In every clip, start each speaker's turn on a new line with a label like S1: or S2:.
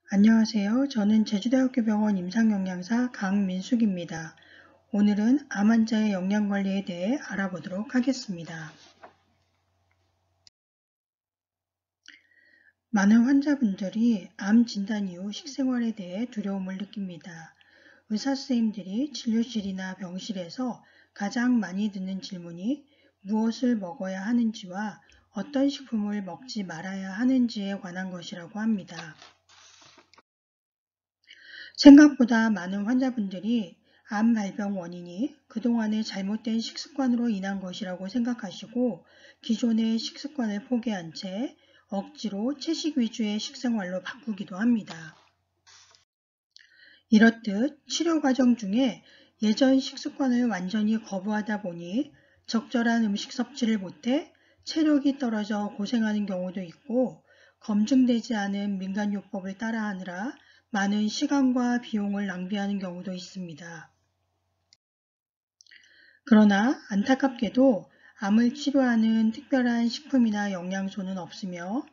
S1: 안녕하세요. 저는 제주대학교 병원 임상영양사 강민숙입니다. 오늘은 암 환자의 영양관리에 대해 알아보도록 하겠습니다. 많은 환자분들이 암 진단 이후 식생활에 대해 두려움을 느낍니다. 의사선생님들이 진료실이나 병실에서 가장 많이 듣는 질문이 무엇을 먹어야 하는지와 어떤 식품을 먹지 말아야 하는지에 관한 것이라고 합니다. 생각보다 많은 환자분들이 암 발병 원인이 그동안의 잘못된 식습관으로 인한 것이라고 생각하시고 기존의 식습관을 포기한 채 억지로 채식 위주의 식생활로 바꾸기도 합니다. 이렇듯 치료 과정 중에 예전 식습관을 완전히 거부하다 보니 적절한 음식 섭취를 못해 체력이 떨어져 고생하는 경우도 있고 검증되지 않은 민간요법을 따라하느라 많은 시간과 비용을 낭비하는 경우도 있습니다. 그러나 안타깝게도 암을 치료하는 특별한 식품이나 영양소는 없으며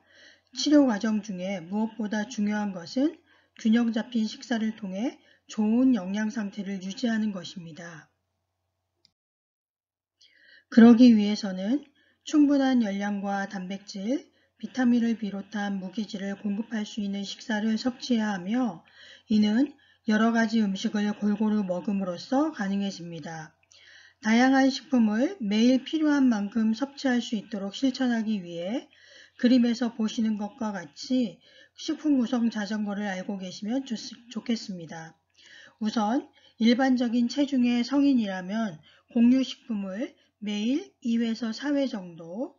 S1: 치료 과정 중에 무엇보다 중요한 것은 균형 잡힌 식사를 통해 좋은 영양 상태를 유지하는 것입니다. 그러기 위해서는 충분한 열량과 단백질, 비타민을 비롯한 무기질을 공급할 수 있는 식사를 섭취해야 하며 이는 여러 가지 음식을 골고루 먹음으로써 가능해집니다. 다양한 식품을 매일 필요한 만큼 섭취할 수 있도록 실천하기 위해 그림에서 보시는 것과 같이 식품 구성 자전거를 알고 계시면 좋겠습니다. 우선 일반적인 체중의 성인이라면 공유식품을 매일 2회에서 4회 정도,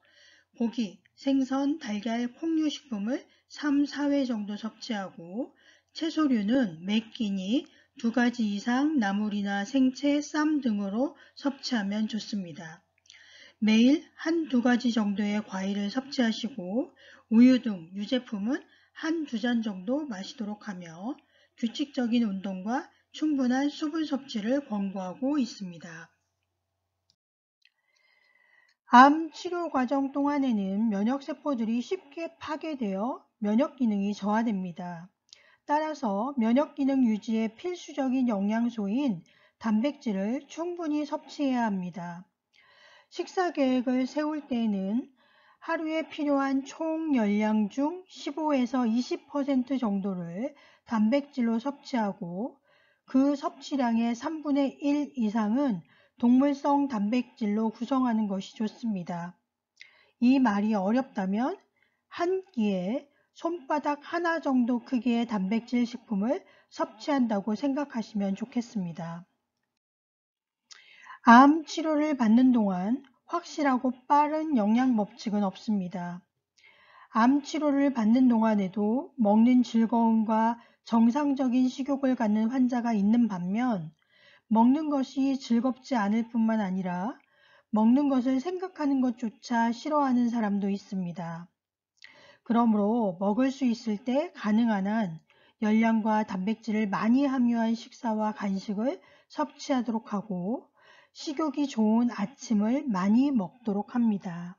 S1: 고기, 생선, 달걀, 콩류식품을 3, 4회 정도 섭취하고 채소류는 매 끼니 2가지 이상 나물이나 생채, 쌈 등으로 섭취하면 좋습니다. 매일 1~2가지 정도의 과일을 섭취하시고 우유 등 유제품은 1~2잔 정도 마시도록 하며 규칙적인 운동과 충분한 수분 섭취를 권고하고 있습니다. 암 치료 과정 동안에는 면역세포들이 쉽게 파괴되어 면역 기능이 저하됩니다. 따라서 면역 기능 유지에 필수적인 영양소인 단백질을 충분히 섭취해야 합니다. 식사 계획을 세울 때에는 하루에 필요한 총 열량 중 15에서 20% 정도를 단백질로 섭취하고 그 섭취량의 3분의 1 이상은 동물성 단백질로 구성하는 것이 좋습니다. 이 말이 어렵다면 한 끼에 손바닥 하나 정도 크기의 단백질 식품을 섭취한다고 생각하시면 좋겠습니다. 암 치료를 받는 동안 확실하고 빠른 영양 법칙은 없습니다. 암 치료를 받는 동안에도 먹는 즐거움과 정상적인 식욕을 갖는 환자가 있는 반면 먹는 것이 즐겁지 않을 뿐만 아니라 먹는 것을 생각하는 것조차 싫어하는 사람도 있습니다. 그러므로 먹을 수 있을 때 가능한 한 열량과 단백질을 많이 함유한 식사와 간식을 섭취하도록 하고 식욕이 좋은 아침을 많이 먹도록 합니다.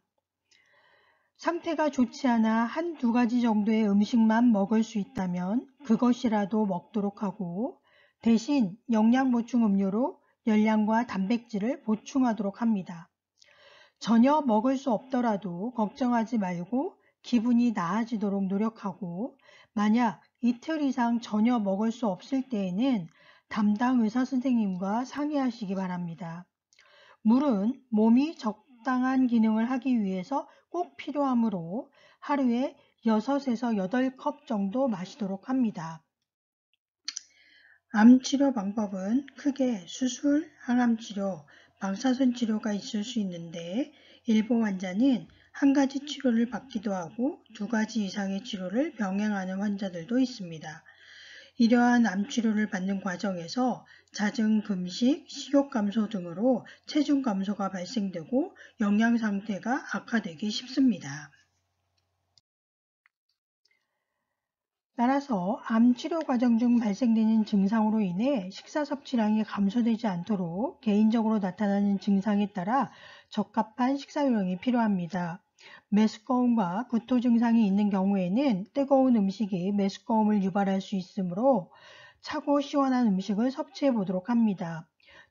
S1: 상태가 좋지 않아 1~2가지 정도의 음식만 먹을 수 있다면 그것이라도 먹도록 하고 대신 영양 보충 음료로 열량과 단백질을 보충하도록 합니다. 전혀 먹을 수 없더라도 걱정하지 말고 기분이 나아지도록 노력하고 만약 이틀 이상 전혀 먹을 수 없을 때에는 담당 의사 선생님과 상의하시기 바랍니다. 물은 몸이 적당한 기능을 하기 위해서 꼭 필요하므로 하루에 6에서 8컵 정도 마시도록 합니다. 암 치료 방법은 크게 수술, 항암 치료, 방사선 치료가 있을 수 있는데 일부 환자는 한 가지 치료를 받기도 하고 2가지 이상의 치료를 병행하는 환자들도 있습니다. 이러한 암 치료를 받는 과정에서 잦은 금식, 식욕 감소 등으로 체중 감소가 발생되고 영양 상태가 악화되기 쉽습니다. 따라서 암 치료 과정 중 발생되는 증상으로 인해 식사 섭취량이 감소되지 않도록 개인적으로 나타나는 증상에 따라 적합한 식사 요령이 필요합니다. 메스꺼움과 구토 증상이 있는 경우에는 뜨거운 음식이 메스꺼움을 유발할 수 있으므로 차고 시원한 음식을 섭취해 보도록 합니다.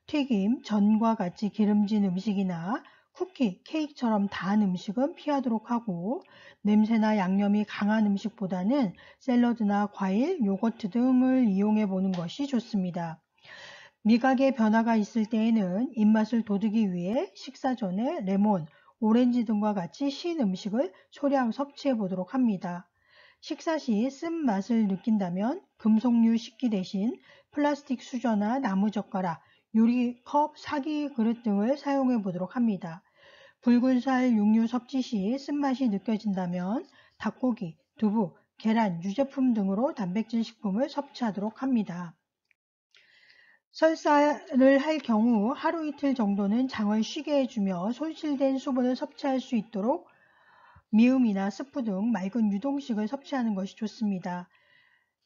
S1: 튀김, 전과 같이 기름진 음식이나 쿠키, 케이크처럼 단 음식은 피하도록 하고 냄새나 양념이 강한 음식보다는 샐러드나 과일, 요거트 등을 이용해 보는 것이 좋습니다. 미각의 변화가 있을 때에는 입맛을 돋우기 위해 식사 전에 레몬, 오렌지 등과 같이 신 음식을 소량 섭취해 보도록 합니다. 식사 시 쓴맛을 느낀다면 금속류 식기 대신 플라스틱 수저나 나무젓가락, 유리컵, 사기 그릇 등을 사용해 보도록 합니다. 붉은 살 육류 섭취 시 쓴맛이 느껴진다면 닭고기, 두부, 계란, 유제품 등으로 단백질 식품을 섭취하도록 합니다. 설사를 할 경우 하루 이틀 정도는 장을 쉬게 해주며 손실된 수분을 섭취할 수 있도록 미음이나 스프 등 맑은 유동식을 섭취하는 것이 좋습니다.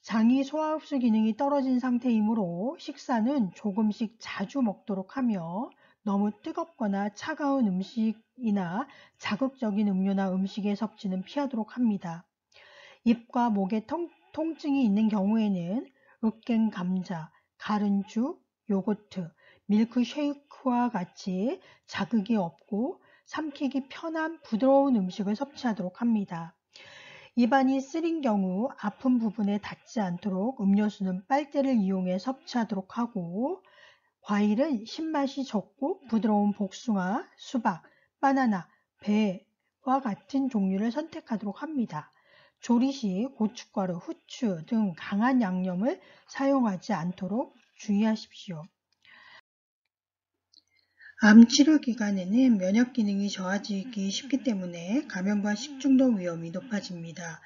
S1: 장이 소화흡수 기능이 떨어진 상태이므로 식사는 조금씩 자주 먹도록 하며 너무 뜨겁거나 차가운 음식이나 자극적인 음료나 음식의 섭취는 피하도록 합니다. 입과 목에 통증이 있는 경우에는 으깬 감자, 가른 죽, 요거트, 밀크쉐이크와 같이 자극이 없고 삼키기 편한 부드러운 음식을 섭취하도록 합니다. 입안이 쓰린 경우 아픈 부분에 닿지 않도록 음료수는 빨대를 이용해 섭취하도록 하고 과일은 신맛이 적고 부드러운 복숭아, 수박, 바나나, 배와 같은 종류를 선택하도록 합니다. 조리 시 고춧가루, 후추 등 강한 양념을 사용하지 않도록 주의하십시오. 암 치료 기간에는 면역 기능이 저하되기 쉽기 때문에 감염과 식중독 위험이 높아집니다.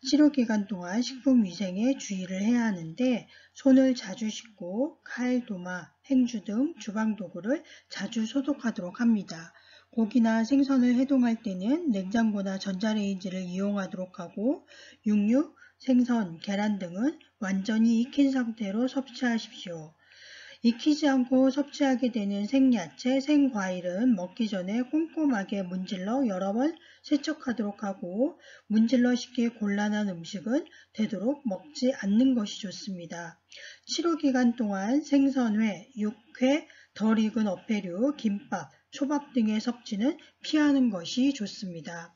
S1: 치료 기간 동안 식품 위생에 주의를 해야 하는데 손을 자주 씻고 칼, 도마, 행주 등 주방 도구를 자주 소독하도록 합니다. 고기나 생선을 해동할 때는 냉장고나 전자레인지를 이용하도록 하고 육류, 생선, 계란 등은 완전히 익힌 상태로 섭취하십시오. 익히지 않고 섭취하게 되는 생야채, 생과일은 먹기 전에 꼼꼼하게 문질러 여러 번 세척하도록 하고 문질러 씻기 곤란한 음식은 되도록 먹지 않는 것이 좋습니다. 치료 기간 동안 생선회, 육회, 덜 익은 어패류, 김밥, 초밥 등의 섭취는 피하는 것이 좋습니다.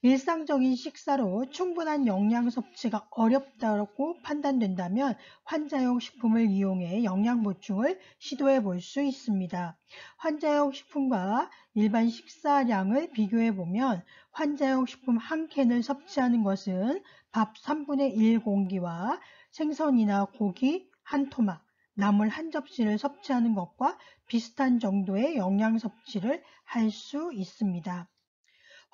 S1: 일상적인 식사로 충분한 영양 섭취가 어렵다고 판단된다면 환자용 식품을 이용해 영양 보충을 시도해 볼 수 있습니다. 환자용 식품과 일반 식사량을 비교해 보면 환자용 식품 한 캔을 섭취하는 것은 밥 3분의 1 공기와 생선이나 고기 한 토막, 나물 한 접시를 섭취하는 것과 비슷한 정도의 영양 섭취를 할 수 있습니다.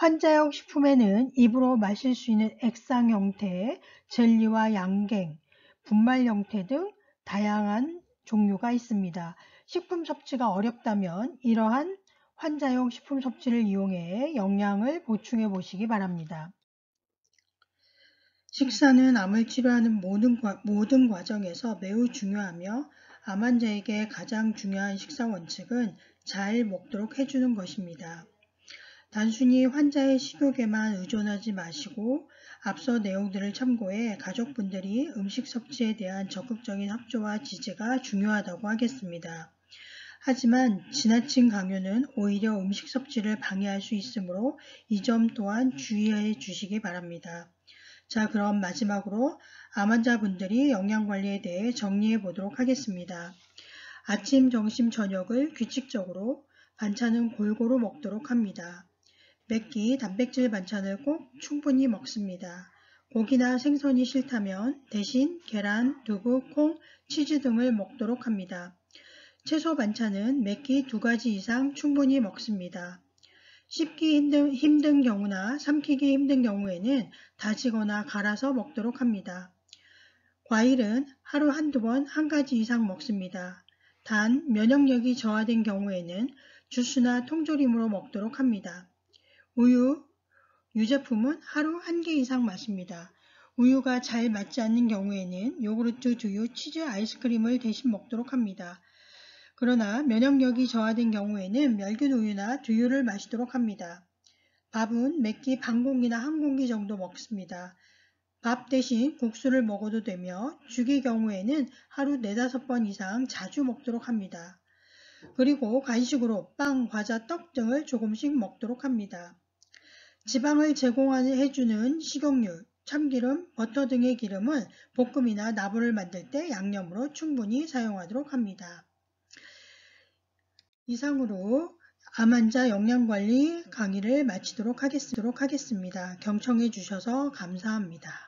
S1: 환자용 식품에는 입으로 마실 수 있는 액상 형태, 젤리와 양갱, 분말 형태 등 다양한 종류가 있습니다. 식품 섭취가 어렵다면 이러한 환자용 식품 섭취를 이용해 영양을 보충해 보시기 바랍니다. 식사는 암을 치료하는 모든 과정에서 매우 중요하며 암 환자에게 가장 중요한 식사 원칙은 잘 먹도록 해주는 것입니다. 단순히 환자의 식욕에만 의존하지 마시고 앞서 내용들을 참고해 가족분들이 음식 섭취에 대한 적극적인 협조와 지지가 중요하다고 하겠습니다. 하지만 지나친 강요는 오히려 음식 섭취를 방해할 수 있으므로 이 점 또한 주의해 주시기 바랍니다. 자, 그럼 마지막으로 암 환자분들이 영양관리에 대해 정리해 보도록 하겠습니다. 아침, 점심, 저녁을 규칙적으로 반찬은 골고루 먹도록 합니다. 맵기, 단백질 반찬을 꼭 충분히 먹습니다. 고기나 생선이 싫다면 대신 계란, 두부, 콩, 치즈 등을 먹도록 합니다. 채소 반찬은 맵기 2가지 이상 충분히 먹습니다. 씹기 힘든 경우나 삼키기 힘든 경우에는 다지거나 갈아서 먹도록 합니다. 과일은 하루 한두 번 1가지 이상 먹습니다. 단, 면역력이 저하된 경우에는 주스나 통조림으로 먹도록 합니다. 우유, 유제품은 하루 1개 이상 마십니다. 우유가 잘 맞지 않는 경우에는 요구르트, 두유, 치즈, 아이스크림을 대신 먹도록 합니다. 그러나 면역력이 저하된 경우에는 멸균 우유나 두유를 마시도록 합니다. 밥은 매끼 반 공기나 한 공기 정도 먹습니다. 밥 대신 국수를 먹어도 되며 죽의 경우에는 하루 4~5번 이상 자주 먹도록 합니다. 그리고 간식으로 빵, 과자, 떡 등을 조금씩 먹도록 합니다. 지방을 제공해주는 식용유, 참기름, 버터 등의 기름은 볶음이나 나물을 만들 때 양념으로 충분히 사용하도록 합니다. 이상으로 암 환자 영양관리 강의를 마치도록 하겠습니다. 경청해 주셔서 감사합니다.